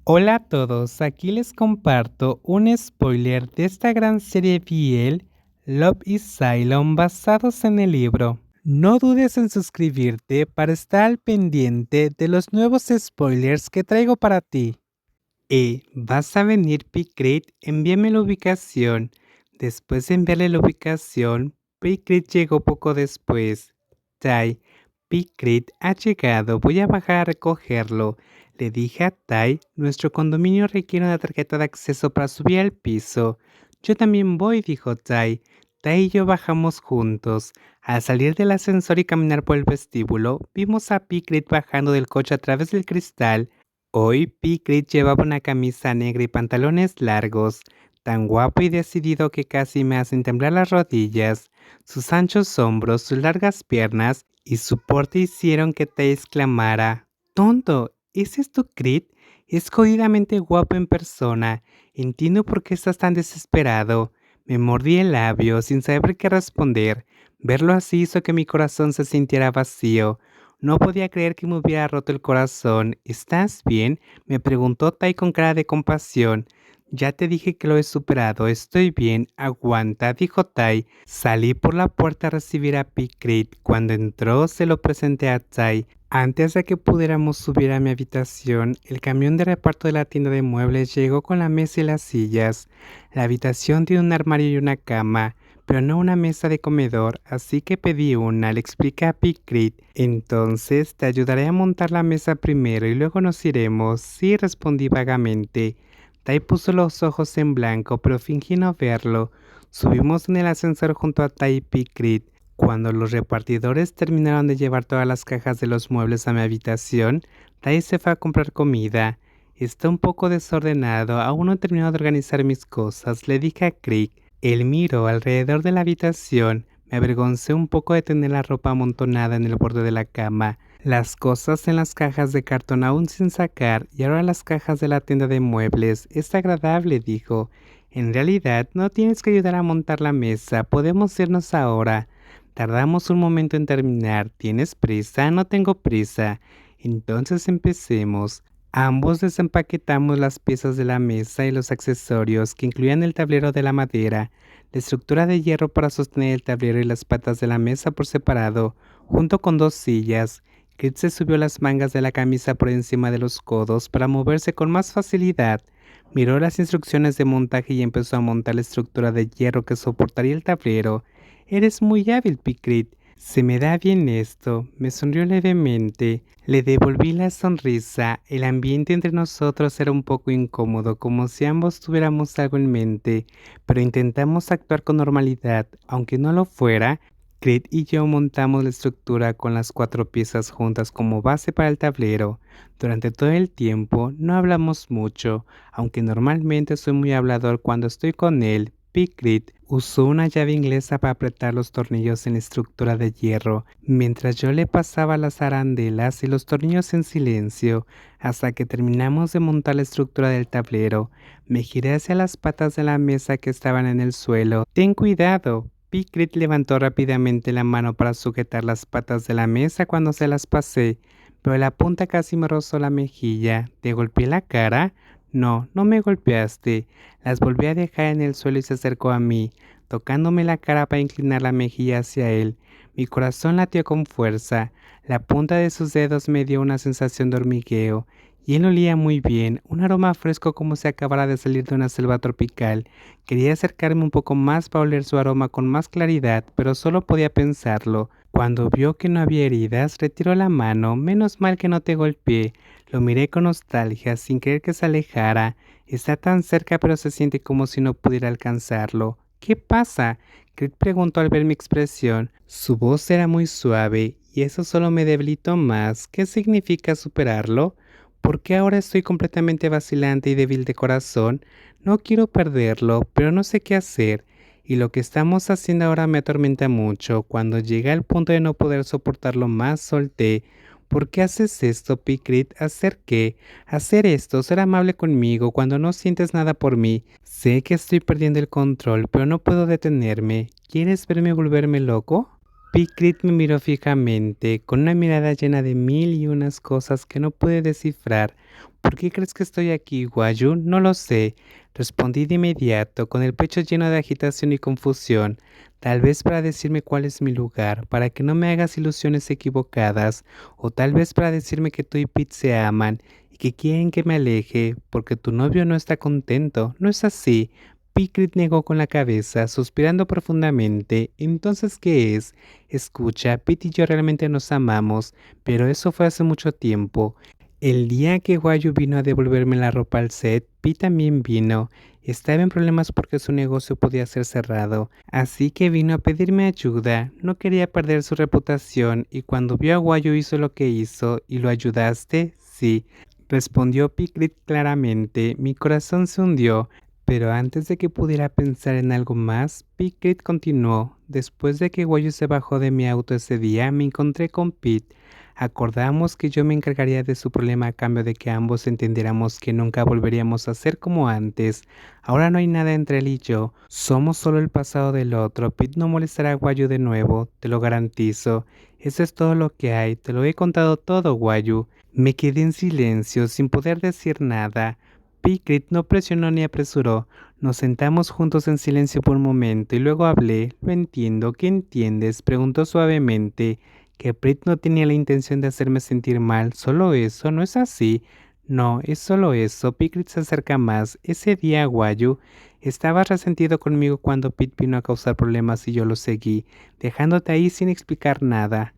Hola a todos, aquí les comparto un spoiler de esta gran serie BL, Love is Cylon, basados en el libro. No dudes en suscribirte para estar al pendiente de los nuevos spoilers que traigo para ti. ¿Vas a venir, Picrit? Envíame la ubicación. Después de enviarle la ubicación, Picrit llegó poco después. Tai, Picrit ha llegado, voy a bajar a recogerlo. Le dije a Tai, nuestro condominio requiere una tarjeta de acceso para subir al piso. Yo también voy, dijo Tai. Tai y yo bajamos juntos. Al salir del ascensor y caminar por el vestíbulo, vimos a Picrit bajando del coche a través del cristal. Hoy Picrit llevaba una camisa negra y pantalones largos, tan guapo y decidido que casi me hacen temblar las rodillas. Sus anchos hombros, sus largas piernas y su porte hicieron que te exclamara: «¡Tonto! ¿Es esto Crit? Es jodidamente guapo en persona. Entiendo por qué estás tan desesperado». Me mordí el labio sin saber qué responder. Verlo así hizo que mi corazón se sintiera vacío. No podía creer que me hubiera roto el corazón. ¿Estás bien?, me preguntó Tai con cara de compasión. Ya te dije que lo he superado, estoy bien, aguanta, dijo Tai. Salí por la puerta a recibir a Picrit. Cuando entró se lo presenté a Tai. Antes de que pudiéramos subir a mi habitación, el camión de reparto de la tienda de muebles llegó con la mesa y las sillas. La habitación tiene un armario y una cama, pero no una mesa de comedor, así que pedí una, le expliqué a Picrit. Entonces te ayudaré a montar la mesa primero y luego nos iremos. Sí, respondí vagamente. Tai puso los ojos en blanco, pero fingí no verlo. Subimos en el ascensor junto a Tai y Picrit. Cuando los repartidores terminaron de llevar todas las cajas de los muebles a mi habitación, Tai se fue a comprar comida. Está un poco desordenado, aún no he terminado de organizar mis cosas, le dije a Crick. Él miró alrededor de la habitación. Me avergoncé un poco de tener la ropa amontonada en el borde de la cama, las cosas en las cajas de cartón aún sin sacar y ahora las cajas de la tienda de muebles. Es agradable, dijo. En realidad, no tienes que ayudar a montar la mesa, podemos irnos ahora. Tardamos un momento en terminar. ¿Tienes prisa? No tengo prisa. Entonces empecemos. Ambos desempaquetamos las piezas de la mesa y los accesorios que incluían el tablero de la madera, la estructura de hierro para sostener el tablero y las patas de la mesa por separado, junto con dos sillas. Kit se subió las mangas de la camisa por encima de los codos para moverse con más facilidad. Miró las instrucciones de montaje y empezó a montar la estructura de hierro que soportaría el tablero. «Eres muy hábil, Picrit. Se me da bien esto», me sonrió levemente. Le devolví la sonrisa. El ambiente entre nosotros era un poco incómodo, como si ambos tuviéramos algo en mente, pero intentamos actuar con normalidad. Aunque no lo fuera, Crit y yo montamos la estructura con las 4 piezas juntas como base para el tablero. Durante todo el tiempo no hablamos mucho, aunque normalmente soy muy hablador cuando estoy con él. Picrit usó una llave inglesa para apretar los tornillos en la estructura de hierro, mientras yo le pasaba las arandelas y los tornillos en silencio, hasta que terminamos de montar la estructura del tablero. Me giré hacia las patas de la mesa que estaban en el suelo. «Ten cuidado». Picrit levantó rápidamente la mano para sujetar las patas de la mesa cuando se las pasé, pero la punta casi me rozó la mejilla. ¿Te golpeé la cara? No, no me golpeaste. Las volví a dejar en el suelo y se acercó a mí, tocándome la cara para inclinar la mejilla hacia él. Mi corazón latió con fuerza. La punta de sus dedos me dio una sensación de hormigueo, y él olía muy bien, un aroma fresco como si acabara de salir de una selva tropical. Quería acercarme un poco más para oler su aroma con más claridad, pero solo podía pensarlo. Cuando vio que no había heridas, retiró la mano. «Menos mal que no te golpeé». Lo miré con nostalgia, sin querer que se alejara. Está tan cerca, pero se siente como si no pudiera alcanzarlo. «¿Qué pasa?», Crit preguntó al ver mi expresión. Su voz era muy suave, y eso solo me debilitó más. ¿Qué significa superarlo? ¿Por qué ahora estoy completamente vacilante y débil de corazón? No quiero perderlo, pero no sé qué hacer. Y lo que estamos haciendo ahora me atormenta mucho. Cuando llegué al punto de no poder soportarlo más, solté. «¿Por qué haces esto, Picrit? ¿Hacer qué? Hacer esto, ser amable conmigo cuando no sientes nada por mí. Sé que estoy perdiendo el control, pero no puedo detenerme. ¿Quieres verme volverme loco?» Picrit me miró fijamente, con una mirada llena de mil y unas cosas que no pude descifrar. «¿Por ¿Por qué crees que estoy aquí, Guayu? No lo sé, respondí de inmediato, con el pecho lleno de agitación y confusión. Tal vez para decirme cuál es mi lugar, para que no me hagas ilusiones equivocadas, o tal vez para decirme que tú y Pete se aman y que quieren que me aleje porque tu novio no está contento. No es así. Picrit negó con la cabeza, suspirando profundamente. ¿Entonces qué es? Escucha, Pete y yo realmente nos amamos, pero eso fue hace mucho tiempo. El día que Guayu vino a devolverme la ropa al set, Pi también vino. Estaba en problemas porque su negocio podía ser cerrado, así que vino a pedirme ayuda. No quería perder su reputación y cuando vio a Guayu hizo lo que hizo. ¿Y lo ayudaste? Sí, respondió Picrit claramente. Mi corazón se hundió. Pero antes de que pudiera pensar en algo más, Picrit continuó. Después de que Guayu se bajó de mi auto ese día, me encontré con Pete. Acordamos que yo me encargaría de su problema a cambio de que ambos entendiéramos que nunca volveríamos a ser como antes. Ahora no hay nada entre él y yo. Somos solo el pasado del otro. Pete no molestará a Guayu de nuevo, te lo garantizo. Eso es todo lo que hay. Te lo he contado todo, Guayu. Me quedé en silencio, sin poder decir nada. Picrit no presionó ni apresuró. Nos sentamos juntos en silencio por un momento y luego hablé. Lo entiendo. ¿Qué entiendes? Preguntó suavemente. Que Prit no tenía la intención de hacerme sentir mal. Solo eso, ¿no es así? No, es solo eso. Picrit se acerca más. Ese día, Guayu, estabas resentido conmigo cuando Pete vino a causar problemas y yo lo seguí, dejándote ahí sin explicar nada.